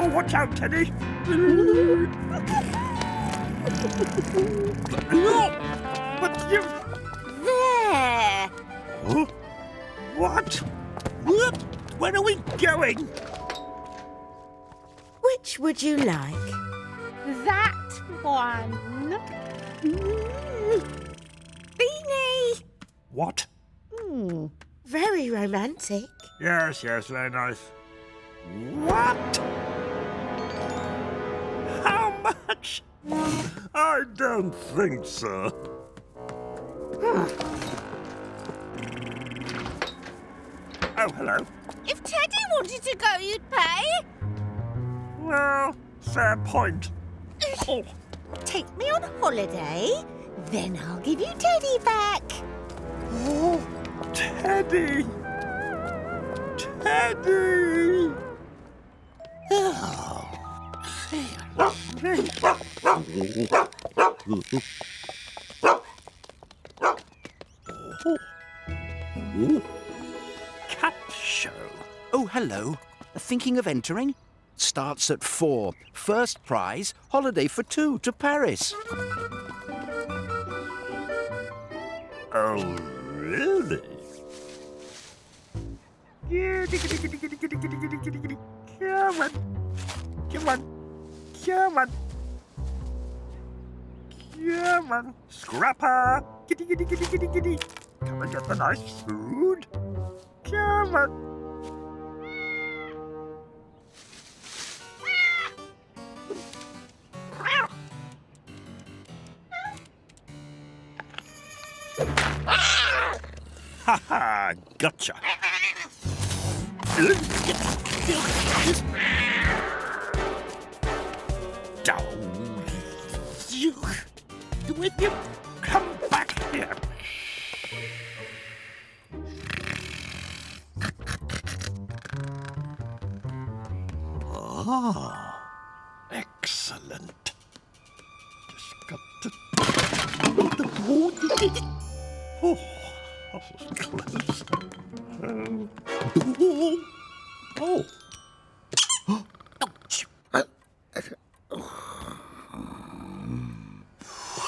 Oh, watch out, Teddy! But you... There! Huh? What? What? Where are we going? Which would you like? That one. Beanie! What? Very romantic. Yes, very nice. What? How much? I don't think so. Oh, hello. If Teddy wanted to go, you'd pay. Well, fair point. Oh, Take me on holiday, then I'll give you Teddy back. oh, Teddy! Teddy! Cat show. Oh, hello. Thinking of entering? Starts at 4. First prize, holiday for 2 to Paris. Oh, really? Come on. Come on. Come on. Come on. Scrapper. Giddy, giddy, giddy, giddy, giddy. Come and get the nice food. Come on. Ha ha! Gotcha. Down. With you. Come back here. Ah, excellent. Just got to. Oh, that was close. Oh.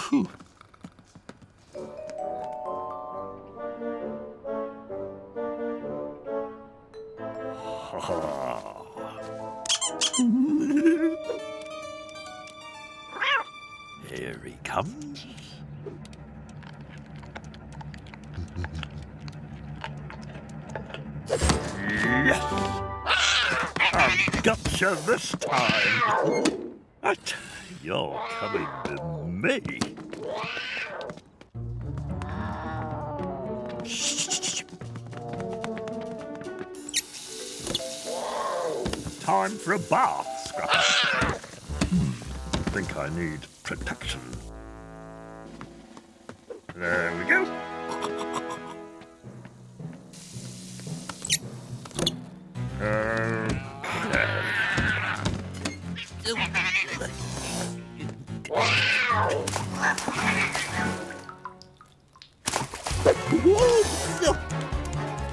Phew. Here he comes. Yes! I've gotcha this time. But you're coming with me. Time for a bath, Scrapper. I think I need protection. There we go.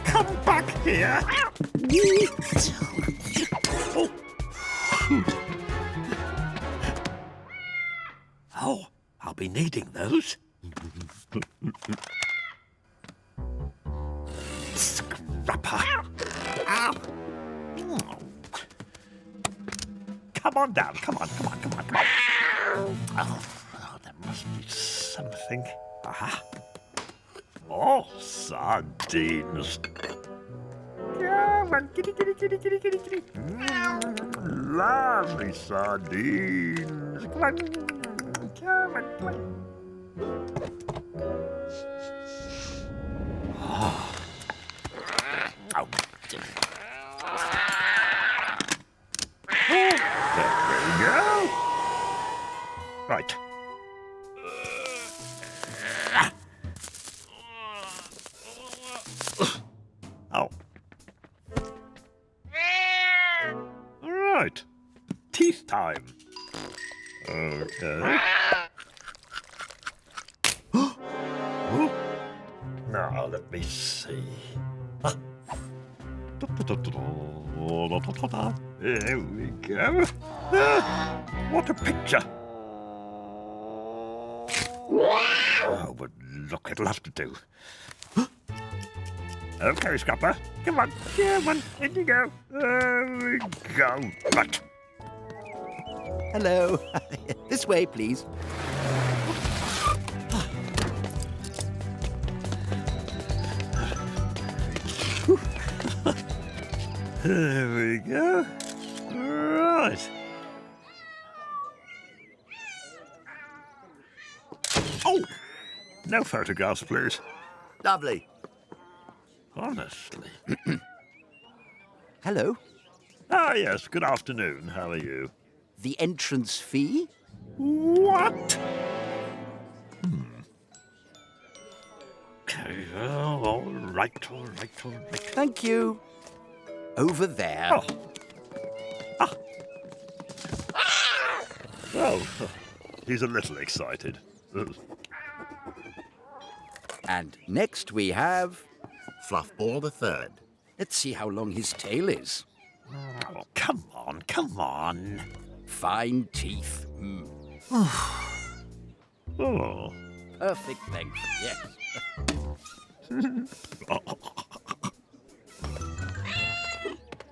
Come back here. Oh, I'll be needing those. Scrapper. Ow. Come on down. Come on. Oh, there must be something. Aha. Oh, sardines. Come on, kitty. Lovely sardines. Come on. Oh. Oh. There we go. Right. Oh. Right. Teeth time. Okay. Oh. Now let me see. Here we go. What a picture. Oh, but look, it'll have to do. Okay, Scupper. Come on, in you go. There we go. Right. Hello. This way, please. There we go. Right. Oh! No photographs, please. Lovely. Honestly. Hello. Ah, yes. Good afternoon. How are you? The entrance fee? What? Okay. Oh, all right. Thank you. Over there. Oh, he's a little excited. And next we have... Fluffball the third. Let's see how long his tail is. Oh, come on. Fine teeth. Oh. Perfect length, yes.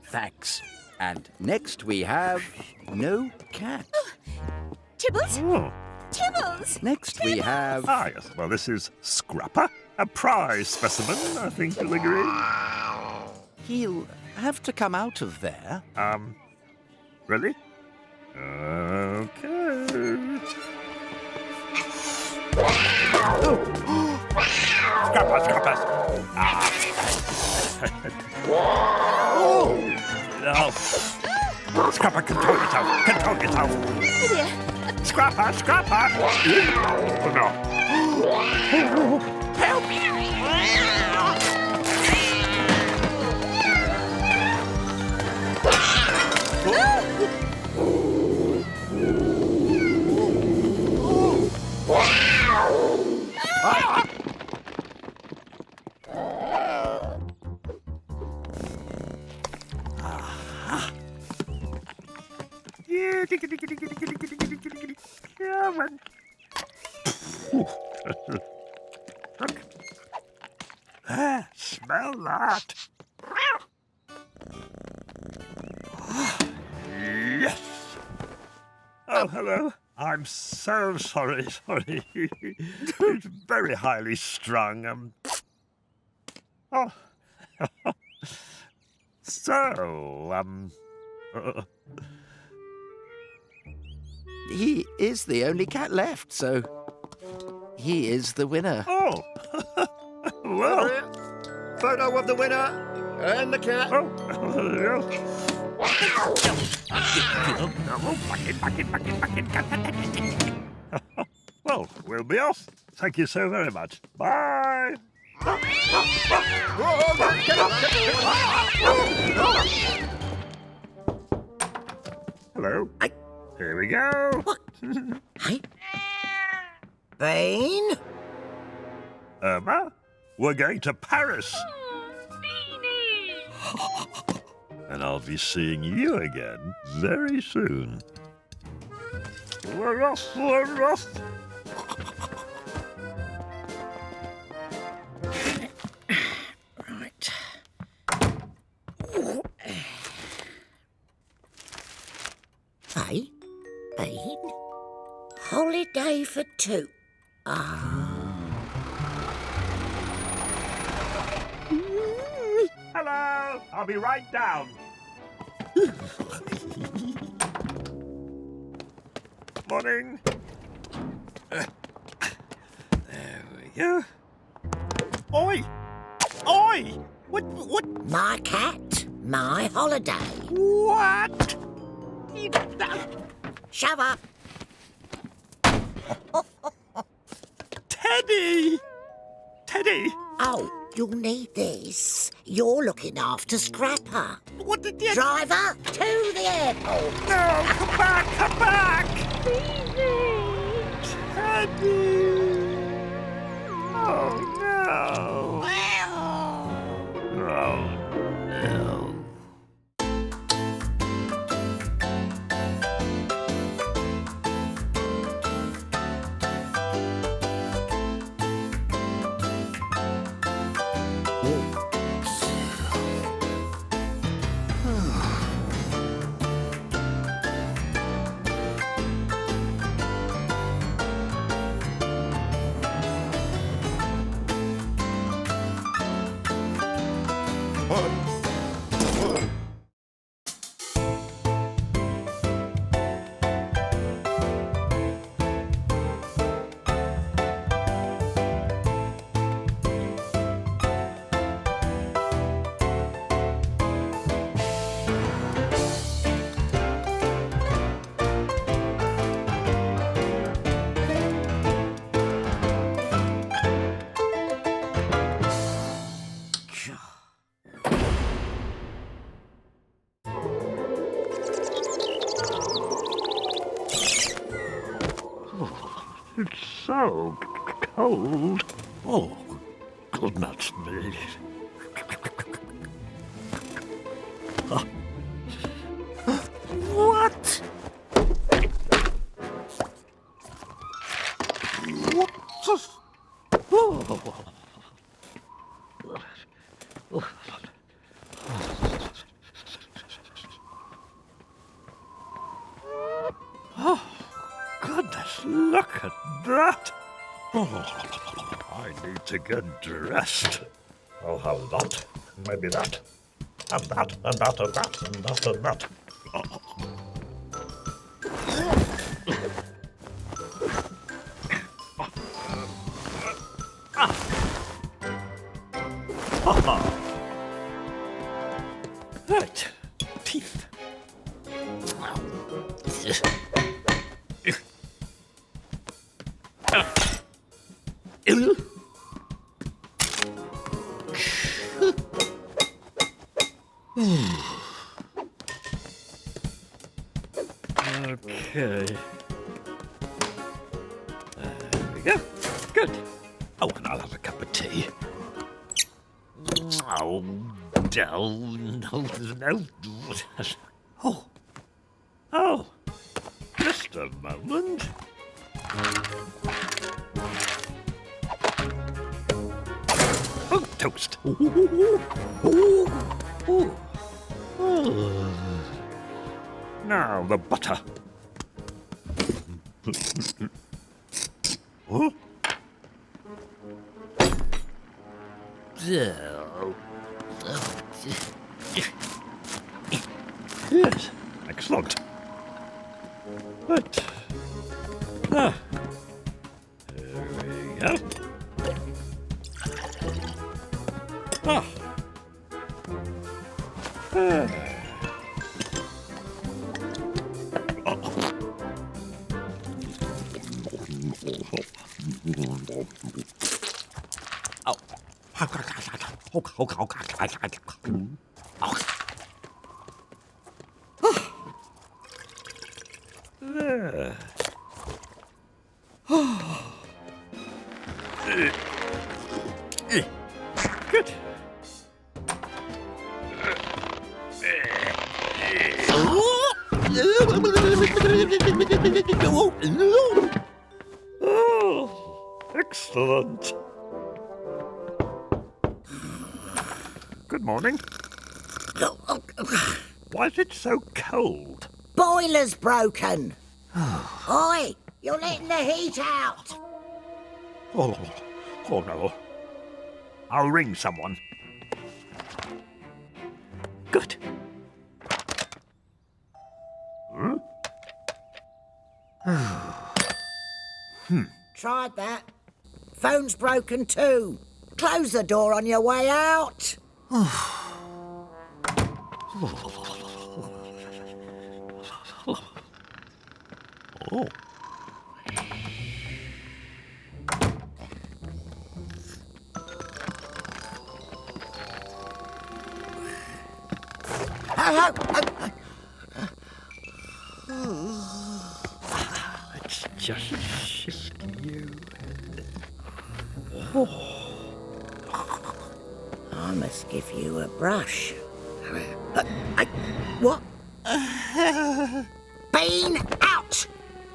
Thanks. And next we have no cat. Tibbles? Oh. Tibbles! Next we have... Ah, yes. Well, this is Scrapper, a prize specimen, I think you'll agree. He'll have to come out of there. Really? Okay. Scrapper! No. Scrapper, control yourself! Oh dear. Scrapper! Oh, no. Help me! Yeah, come on. Look. Smell that. Yes. Oh, hello. I'm so sorry. It's very highly strung. Oh. So, He is the only cat left, so he is the winner. Oh. Well. Photo of the winner and the cat. Oh. Well, we'll be off. Thank you so very much. Bye. Hello. Here we go. Hey? Bane? Irma, we're going to Paris. And I'll be seeing you again very soon. We're off. Right. Hey, Bane? Holiday for two. Hello, I'll be right down. Morning. There we go. Oi! What? My cat, my holiday. What? Shove up. Teddy! Oh, you'll need this. You're looking after Scrapper. What did you... Driver, to the airport. No, come back! Teddy! Oh, no. Oh, no. so cold. Oh, goodness me. What? What? Oh, goodness, look at that. Oh, I need to get dressed. I'll have that, maybe that, and that, and that, and that, and that, and that. Right, teeth. Okay. There we go. Good. Oh, and I'll have a cup of tea. Oh, no. Oh. Oh. Just a moment. Oh, toast. Now the butter. Oh. Yes, excellent. Right. There we go. There. Good. Oh, excellent. Good morning. Why is it so cold? Boiler's broken. Oi, you're letting the heat out. Oh no. I'll ring someone. Good. Tried that. Phone's broken too. Close the door on your way out. Oh. Let's just shift you. I must give you a brush. What? Bean out!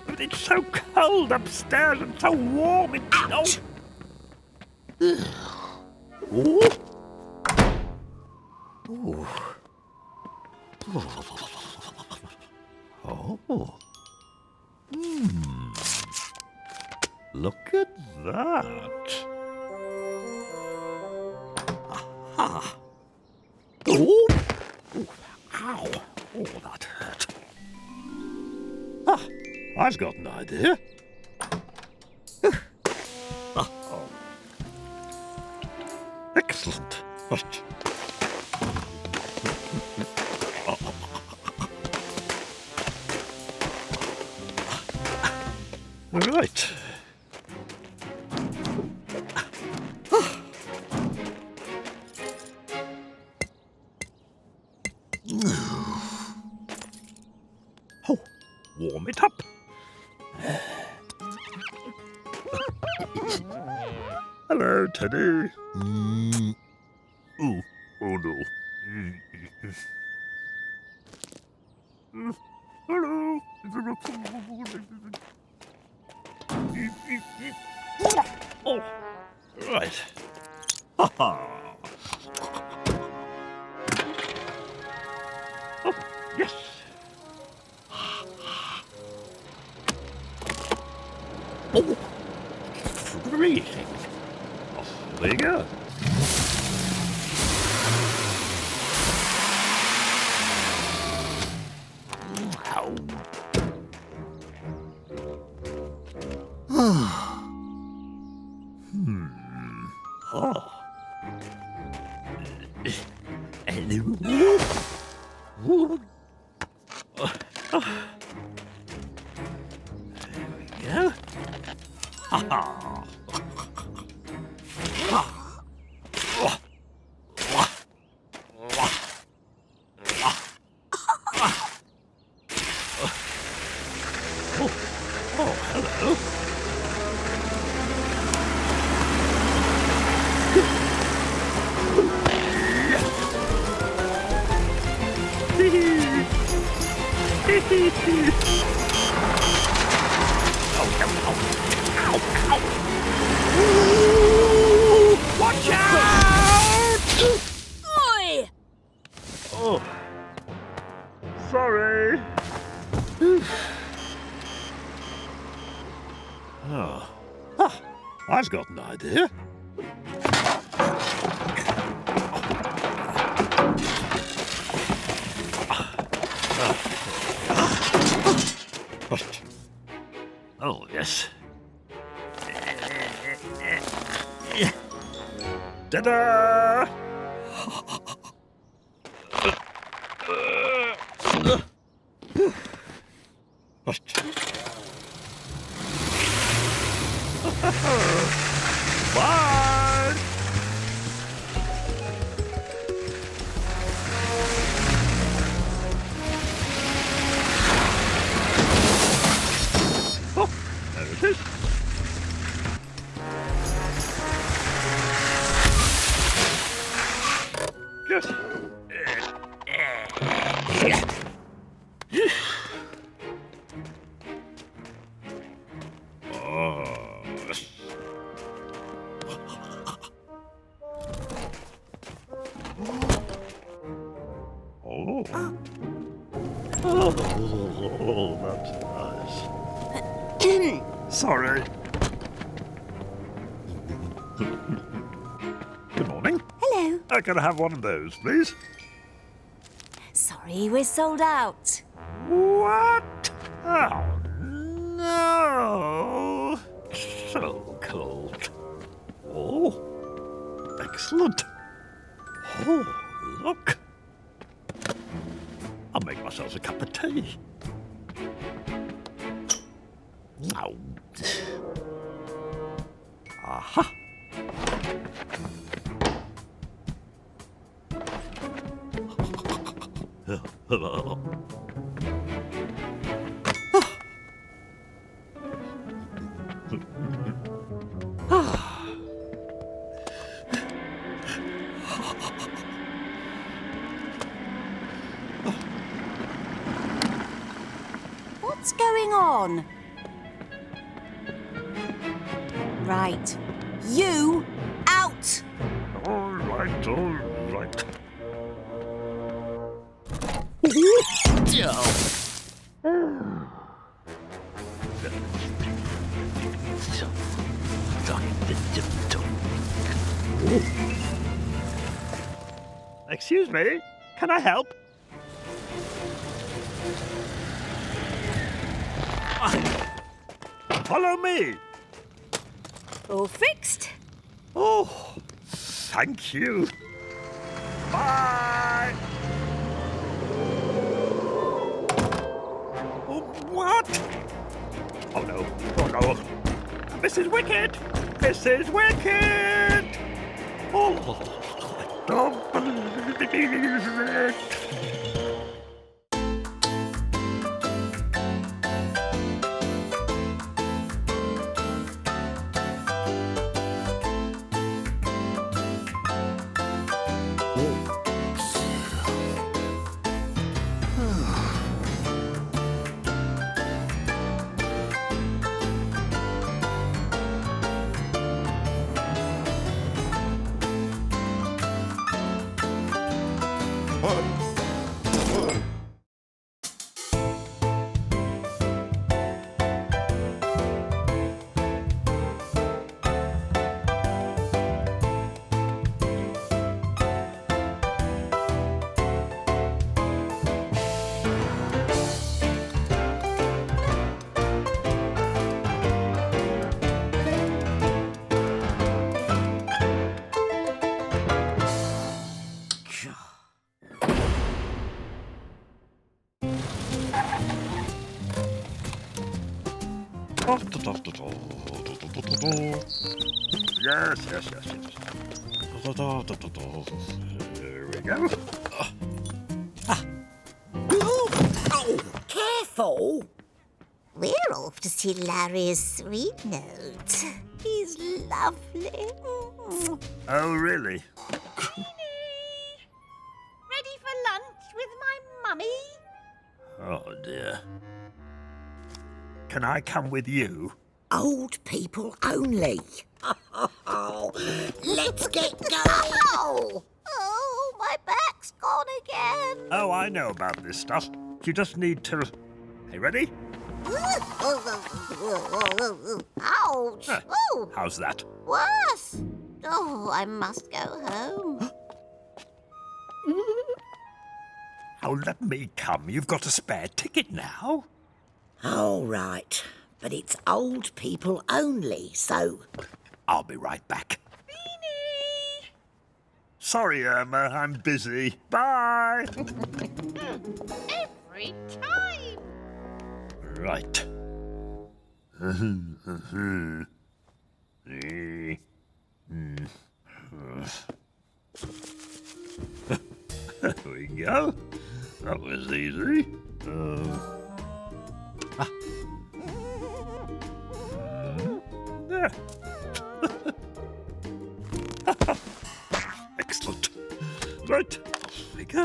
But it's so cold upstairs and so warm in Out! Oh. Oh. Look at that. Aha. Oh. Ow. Oh, that hurt. I've got an idea. Excellent. Right. Oh, warm it up. Hello, Teddy. Ooh, oh no. Hello. Oh, right. Ha ha. Oh, yes. Oh, freezing. Oh, there you go. Ow. Oh. Ooh. There we go. Ha ha. Oh, hello. Watch out! Oi! Oh, sorry. Oh, ah, I've got an idea. Oh, yes. Ta-da! Bye! Oh, there it is. Just... Oh. Oh, that's nice. Sorry. Good morning. Hello. Can I have one of those, please? Sorry, we're sold out. What? Oh, no. So cold. Oh, excellent. Oh, look. I'll make myself a cup of tea. Now. Aha. What's going on? Right. You out! All right, all right. Excuse me, can I help? Follow me. All fixed. Oh, thank you. Bye. Oh, what? Oh no, oh no. Mrs Wicket! Mrs Wicket! Oh, I don't believe it. Yes, yes, yes, yes. There we go. Careful! We're off to see Larry's sweet note. He's lovely. Oh, really? Ready for lunch with my mummy? Oh, dear. Can I come with you? Old people only. Let's get going. Oh! Oh, my back's gone again. Oh, I know about this stuff. You just need to... Hey, ready? Ouch! Huh. Oh, How's that? worse. Oh, I must go home. Oh, let me come. You've got a spare ticket now. All right, but it's old people only, so... I'll be right back. Beanie! Sorry, Irma, I'm busy. Bye! Every time. Right. There we go. That was easy. There. Excellent. Right, off we go.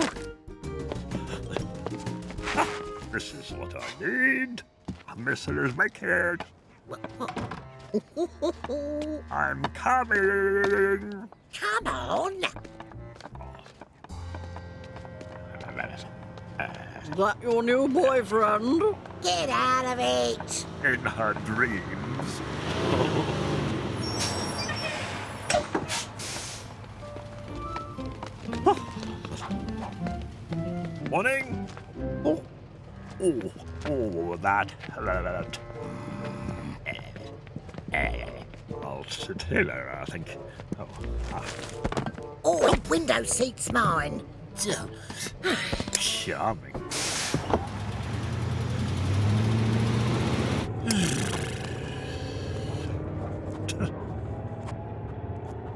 This is what I need. Mrs Wicket. I'm coming. Come on. Is that your new boyfriend? Get out of it. In her dreams. Morning. Oh, that. I'll sit here, I think. Oh, window seat's mine. Charming.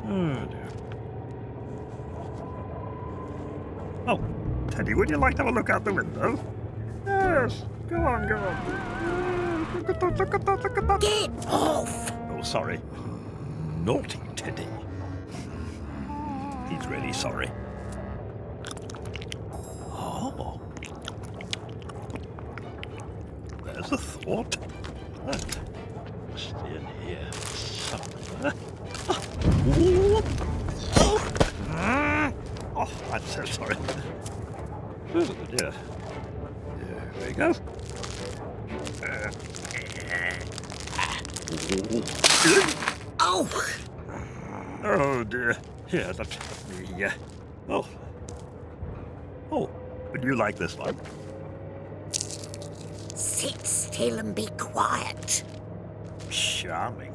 Oh, dear. Oh, Teddy, would you like to have a look out the window? Yes, go on, go on. Look at that, look at that, look at that. Get off. Oh, sorry. Naughty Teddy. He's really sorry. Oh. There's a thought. Right. Must be in here somewhere. Oh, I'm so sorry. Oh, dear. There we go. Oh, Oh, dear. Here, let me... Oh. Oh, would you like this one? sit still and be quiet. Charming.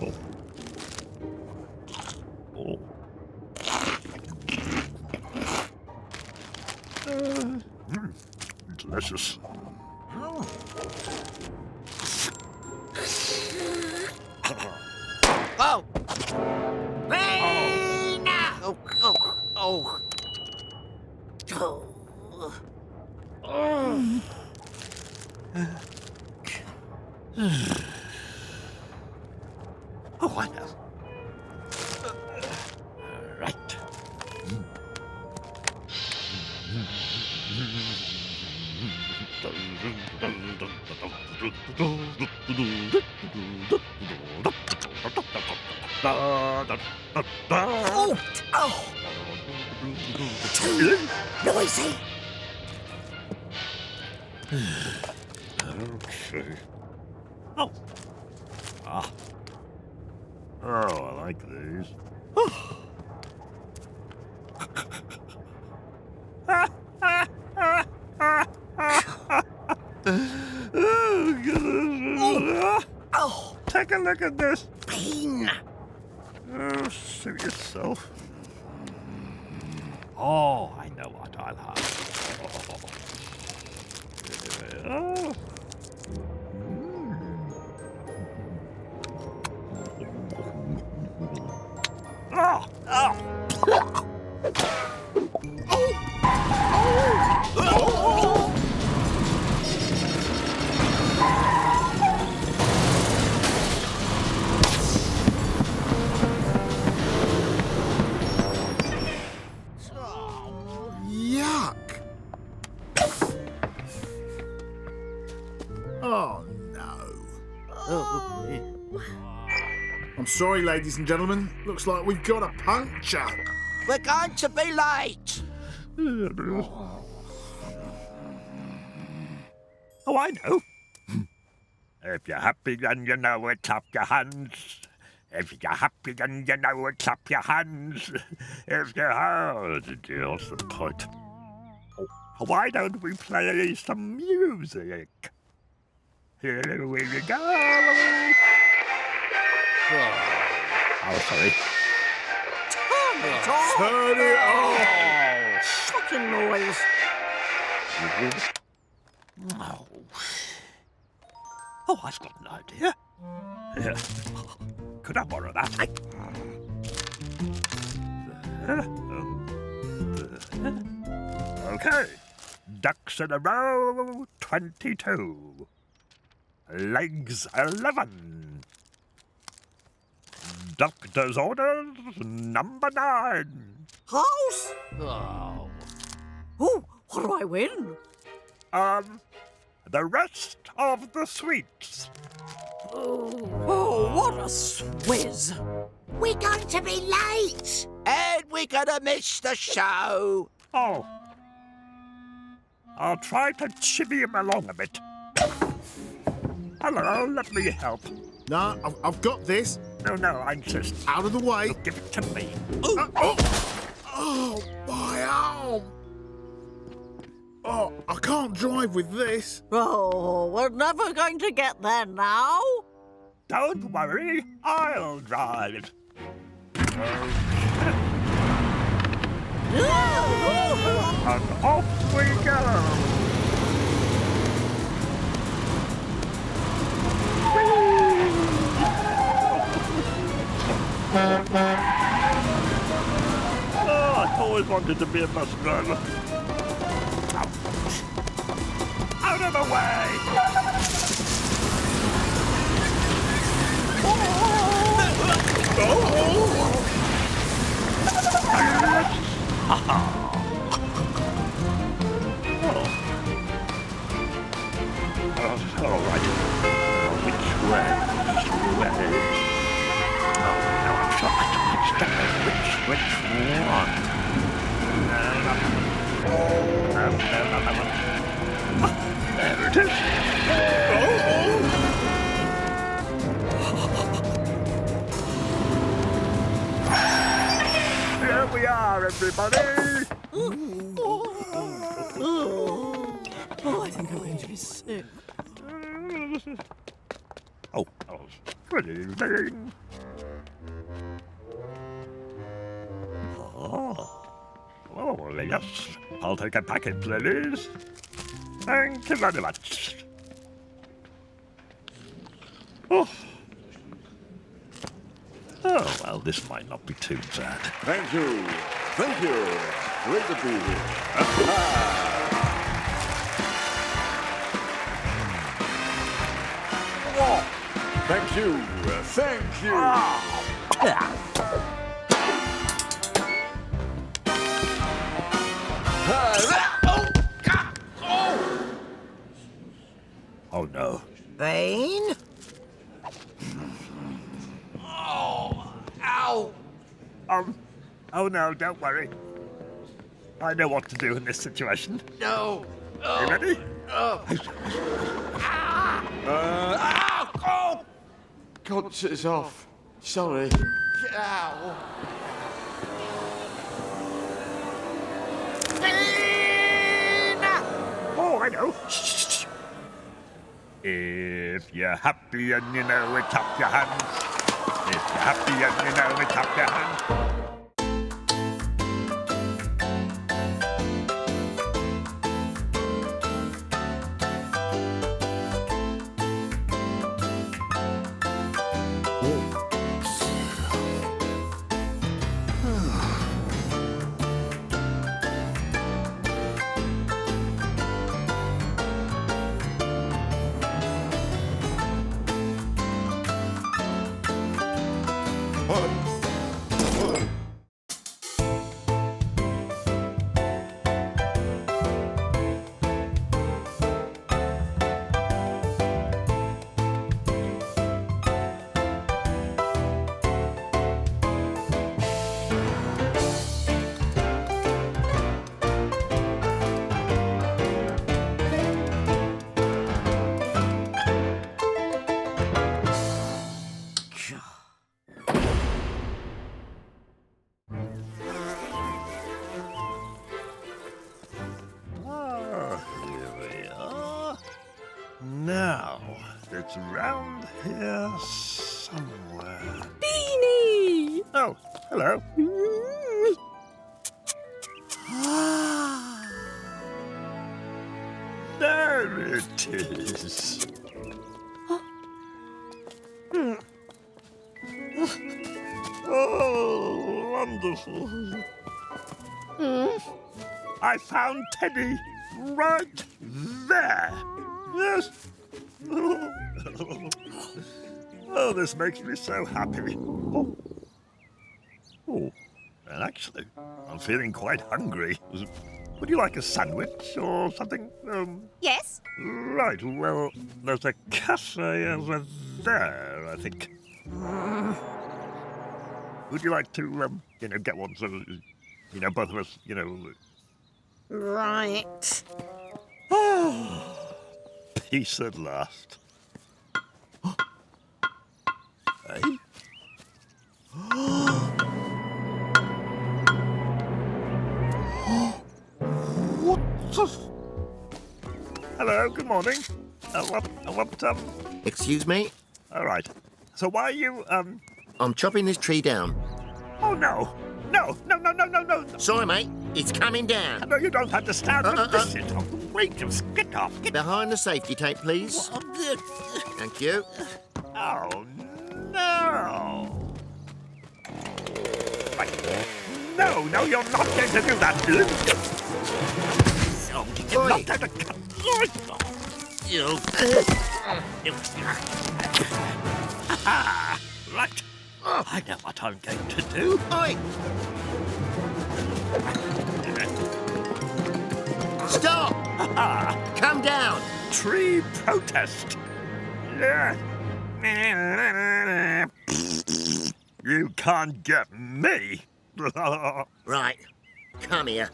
Oh. Oh. Delicious. Oh! Rain! Oh, oh, oh. Oh, I know. Right. Oh, oh, too noisy. Okay. Oh. Ah. Oh, I like these. Oh, goodness. Oh, Take a look at this. Bean. Oh, suit yourself. Oh, I know what I'll have. Oh. Oh, oh. Yuck! Oh, no. I'm sorry, ladies and gentlemen. Looks like we've got a puncture. We're going to be late. Oh, I know. If you're happy and you know it, clap your hands. If you're happy and you know it, clap your hands. If you're what's the point? Oh, why don't we play some music? Here we go. Oh, sorry. Turn it off! Shocking noise. Oh, I've got an idea. Here. Could I borrow that? Okay. Ducks in a row, 22. Legs, 11. Doctor's orders, number 9. House? Oh. Oh, what do I win? The rest of the sweets. Oh, what a swizz. We're going to be late. And we're gonna miss the show. Oh. I'll try to chivvy him along a bit. Hello, let me help. No, I've got this. No, I insist. Out of the way. Give it to me. Oh, my arm. Oh, I can't drive with this. Oh, we're never going to get there now. Don't worry, I'll drive. And off we go. Oh, I always wanted to be a bus driver. Out of the way! All right. Which way? Oh, no, I'm sure I don't which one? No. There it is. Here we are, everybody. Oh, I think I'm going to be sick. Oh, good evening. Oh, yes. I'll take a packet, please. Thank you very much. Oh, well, this might not be too bad. Thank you. Thank you. Great to be here. Oh, thank you. Thank you. Oh, no. Bean? Oh, no, don't worry. I know what to do in this situation. No. You ready? God, it's off. Sorry. Ow. Oh, I know. Shh. If you're happy and you know it, clap your hands. If you're happy and you know it, clap your hands. It's round here somewhere. Beanie! Oh, hello. There it is. Oh, wonderful. I found Teddy right there. Yes. Oh, this makes me so happy. Oh, and actually, I'm feeling quite hungry. Would you like a sandwich or something? Yes? Right, well, there's a cafe over there, I think. Would you like to, get one so, both of us, Right. Peace at last. Hey? What the... Hello, good morning. Excuse me? All right. So why are you, I'm chopping this tree down. Oh, no. No. Sorry, mate. It's coming down. No, you don't understand. This is outrageous. Get off. Behind the safety tape, please. Thank you. Oh, no. Right. No, you're not going to do that. No, you're not going to cut. Right. I know what I'm going to do. Oi! Stop! Come down! Tree protest. Yeah. You can't get me. Right. Come here.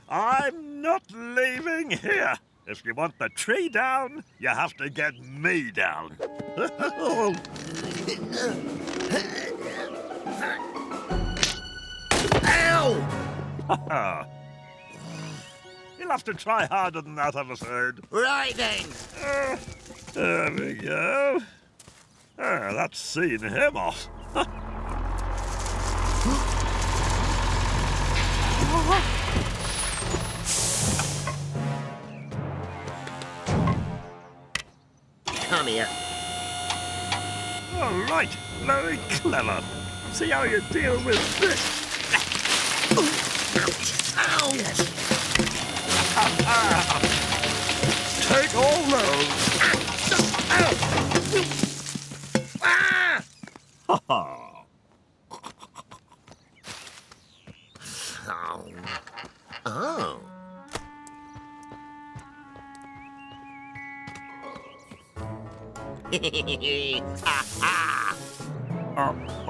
I'm not leaving here. If you want the tree down, you have to get me down. Ow! You'll have to try harder than that, I'm afraid. Right then. There we go. That's seen him off. Come here. All right, very clever. See how you deal with this. Ow! Take all those. Ah! Ha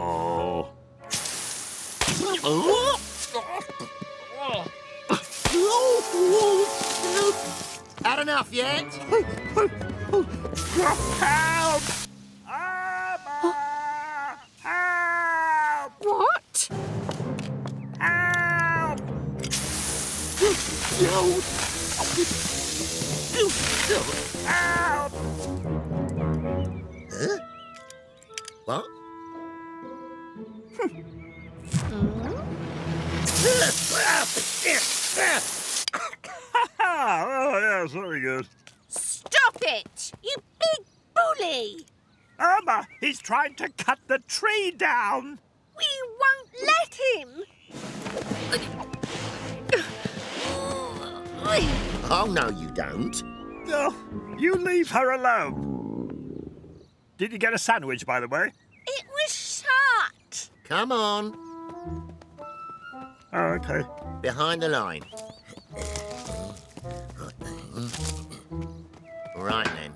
Oh. Uh-oh. Had enough yet? Help! Abba! Help! What? Help! Help! Huh? What? Oh, yes, very good. Stop it! You big bully! Irma, he's trying to cut the tree down. We won't let him! Oh, no, you don't. Oh, you leave her alone. Did you get a sandwich, by the way? It was shut! Come on. Oh, okay. Behind the line. Right then.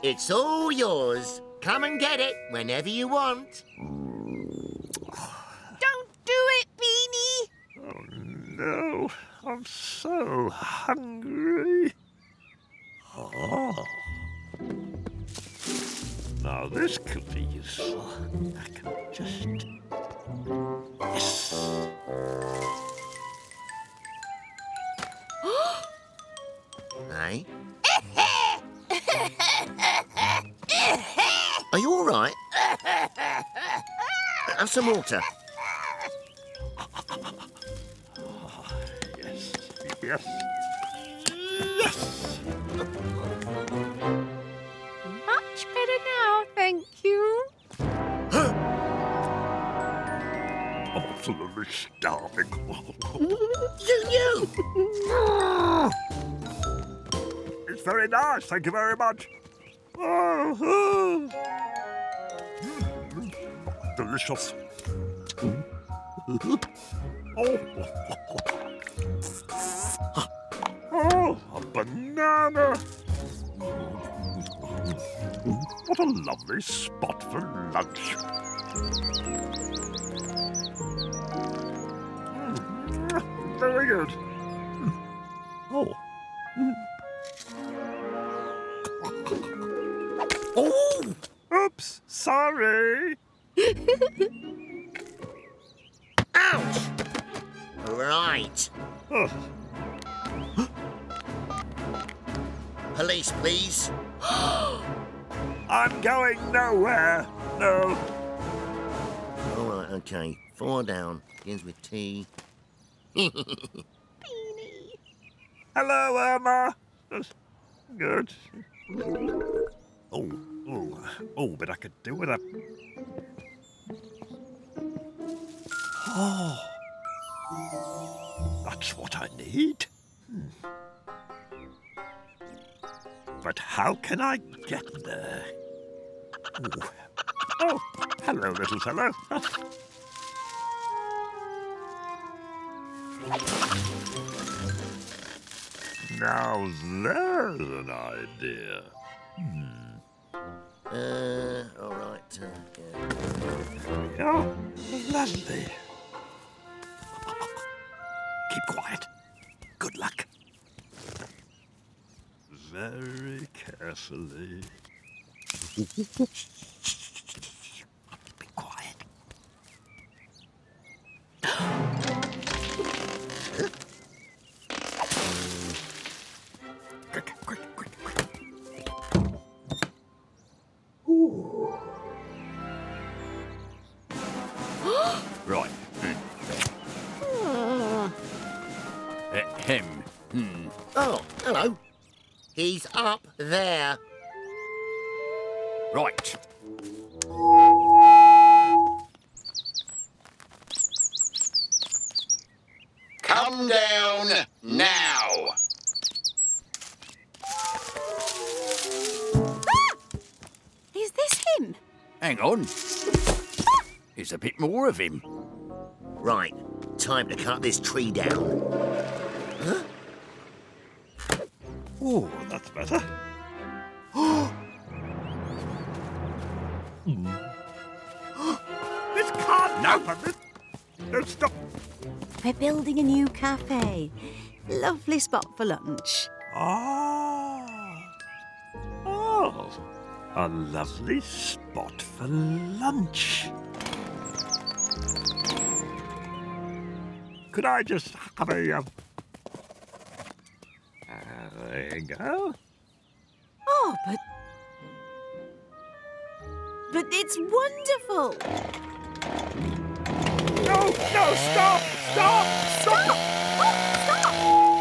It's all yours. Come and get it whenever you want. Don't do it, Beanie! Oh, no. I'm so hungry. Oh. Now this could be useful. I can just... Yes! Hey? Are you all right? Have some water. Yes, yes, yes! Much better now, thank you. I'm absolutely starving. You! It's very nice, thank you very much. Delicious. Oh, a banana. What a lovely spot for lunch. Very good. Oh. Oh! Oops, sorry. Ouch! Right. Oh, Police, please. I'm going nowhere. No. All right, okay. 4 down. Begins with T. Hello, Irma. Good. Oh, but I could do with a... Oh, that's what I need. But how can I get there? Oh, hello, little fellow. Now there's an idea. All right. Yeah. Yeah, lovely. Keep quiet. Good luck. Very carefully. Be quiet. Quick, quick, quick, quick. Ooh. Right. Him. Oh, hello. He's up there. Right. Come down now. Is this him? Hang on. There's a bit more of him. Right. Time to cut this tree down. Huh? Oh, that's better. This can't happen. No, stop. We're building a new cafe. Lovely spot for lunch. Ah. Oh, a lovely spot for lunch. Could I just have a... there you go. Oh, but it's wonderful. No, stop! Stop!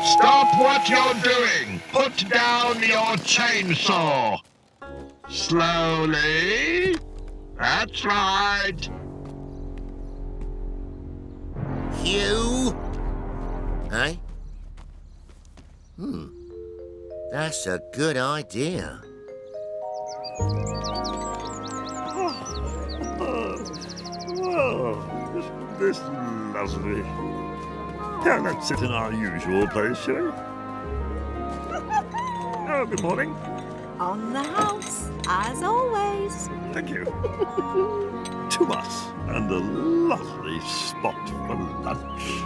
Stop what you're doing. Put down your chainsaw. Slowly. That's right. Hugh? Hey? That's a good idea. Oh, this is lovely. Yeah, let's sit in our usual place, shall we? Oh, good morning. On the house, as always. Thank you. To us, and a lovely spot for lunch.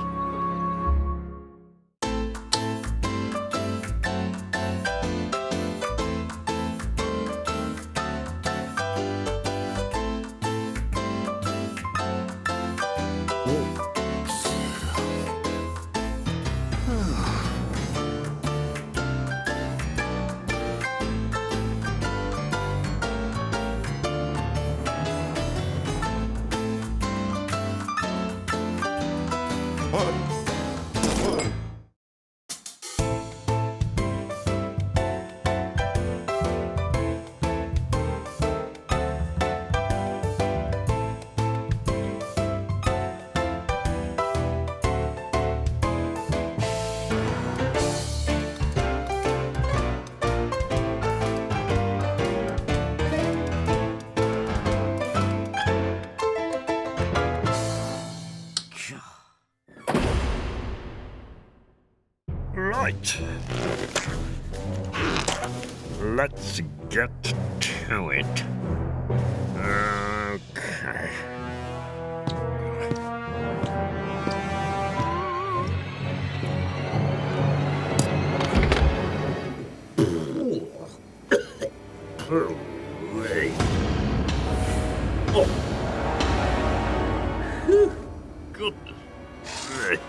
Right. Let's get to it. Okay. Hooray. Oh. Whew. Goodness.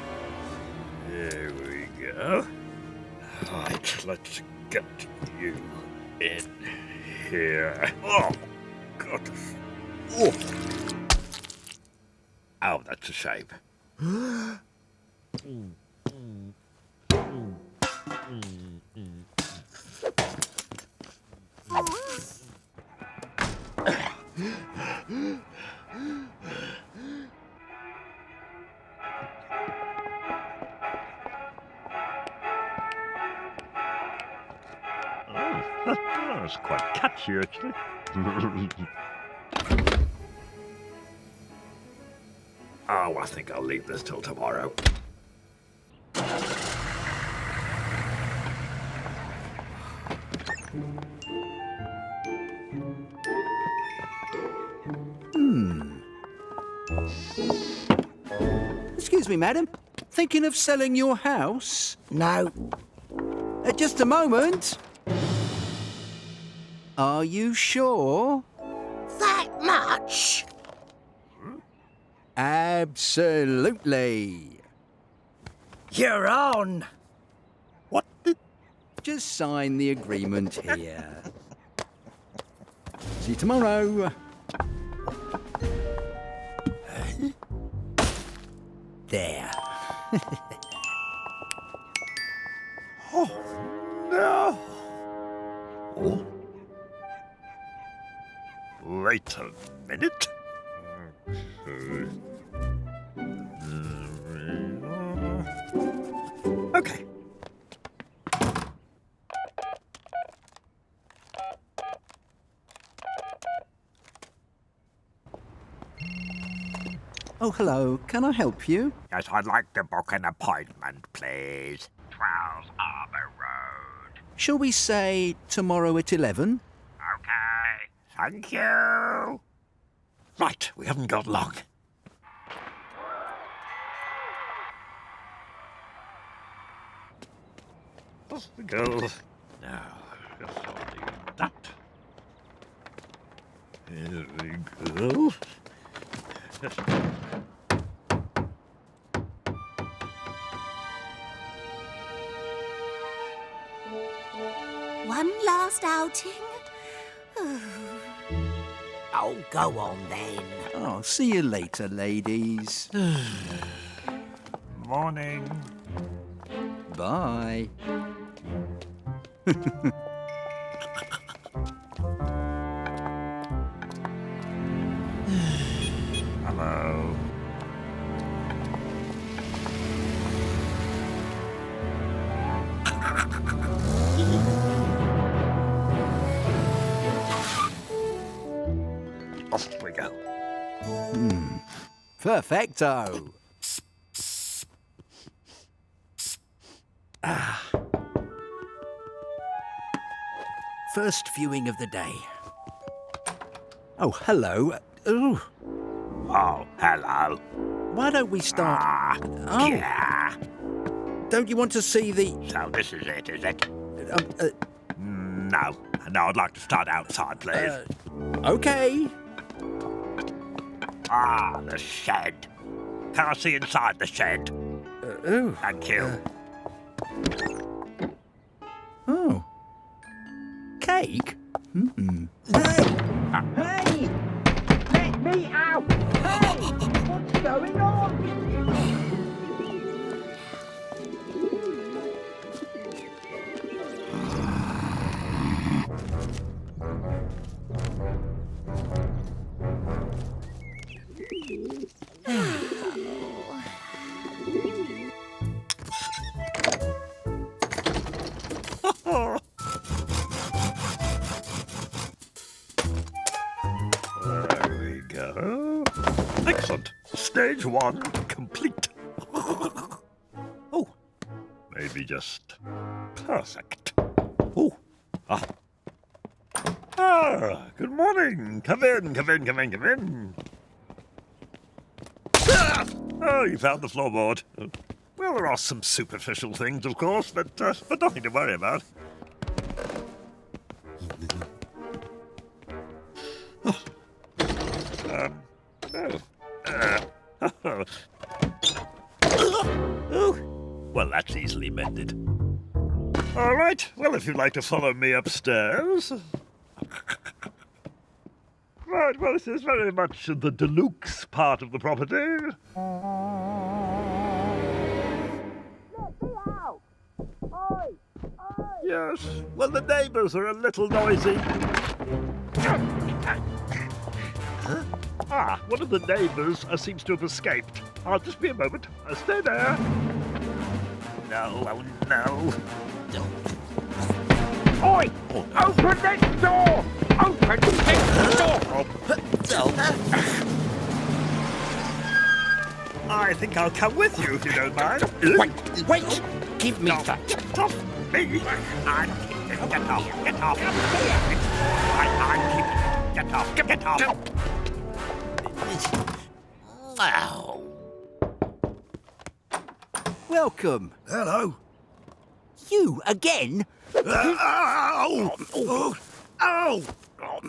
There we go. Right, let's get you in here. Oh, goodness. Oh, oh, that's a shame. That's quite catchy, actually. Oh, I think I'll leave this till tomorrow. Excuse me, madam. Thinking of selling your house? No. Just a moment. Are you sure? That much? Absolutely. You're on. What? Just sign the agreement here. See you tomorrow. There. Oh, no. Oh. Wait a minute. Okay. Oh, hello. Can I help you? Yes, I'd like to book an appointment, please. 12 Arbor Road. Shall we say tomorrow at 11? Okay. Thank you. Right, we haven't got long. Off we go. Now, just I'll leave that. Here we go. One last outing? Oh, go on then. Oh, see you later, ladies. Morning. Bye. Hello. Off we go. Perfecto. First viewing of the day. Oh, hello. Ooh. Oh, hello. Why don't we start... Oh, Yeah. don't you want to see the... So this is it, is it? uh, No. No, I'd like to start outside, please. okay. Ah, the shed. Can I see inside the shed? Oh. Thank you. Oh. Cake? Hey! Let me out! Hey! What's going on? There we go. Excellent. Stage 1 complete. Oh, Maybe just perfect. Oh, ah. Ah, good morning. Come in, come in, come in, come in. Ah! Oh, you found the floorboard. Well, there are some superficial things, of course, but nothing to worry about. Well, that's easily mended. All right, well, if you'd like to follow me upstairs. Right, well, this is very much the deluxe part of the property. Yes, well, the neighbours are a little noisy. Ah, one of the neighbours seems to have escaped. I'll just be a moment. Stay there. No, oh no. Oi! Open this door! Open this door! I think I'll come with you if you don't mind. Wait! Give me that. Get off me! I'm keeping it. Get off! Get off! I'm keeping it. Get off! Get off! Wow. Welcome. Hello. You again? Ow! Oh! Ow!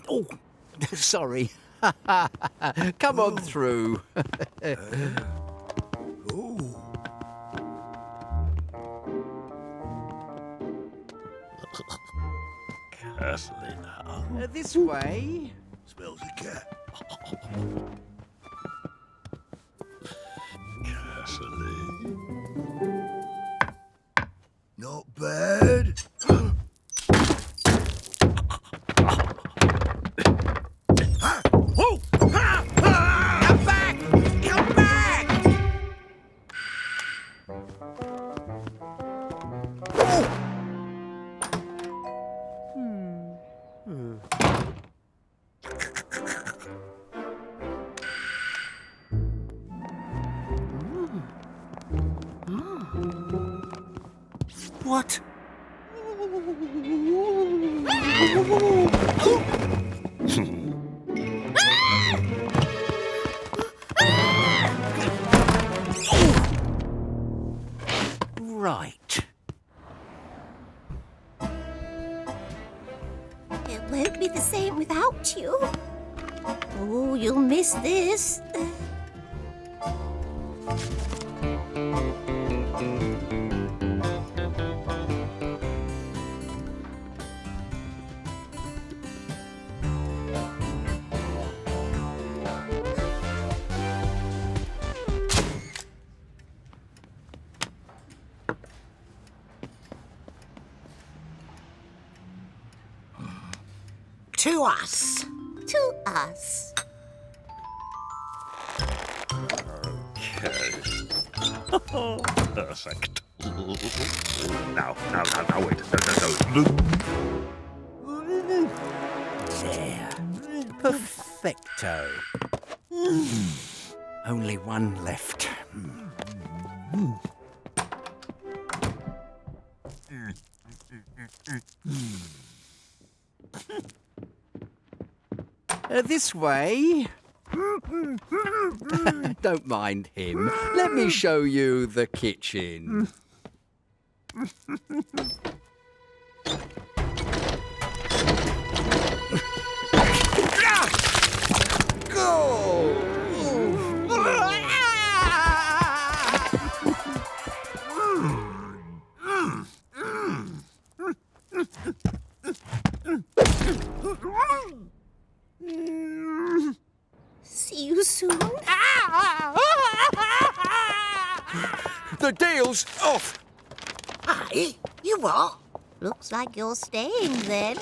Oh, sorry. Come on through. Carefully now. This way. Smells a cat. Carefully. Not bad. Come back! Come back! What? Right. It won't be the same without you. Oh, you'll miss this. To us. To us. Okay. Perfect. Now, wait. No. There. Perfecto. Only one left. This way. Don't mind him. Let me show you the kitchen. See you soon. The deal's off. Aye? You what? Looks like you're staying then.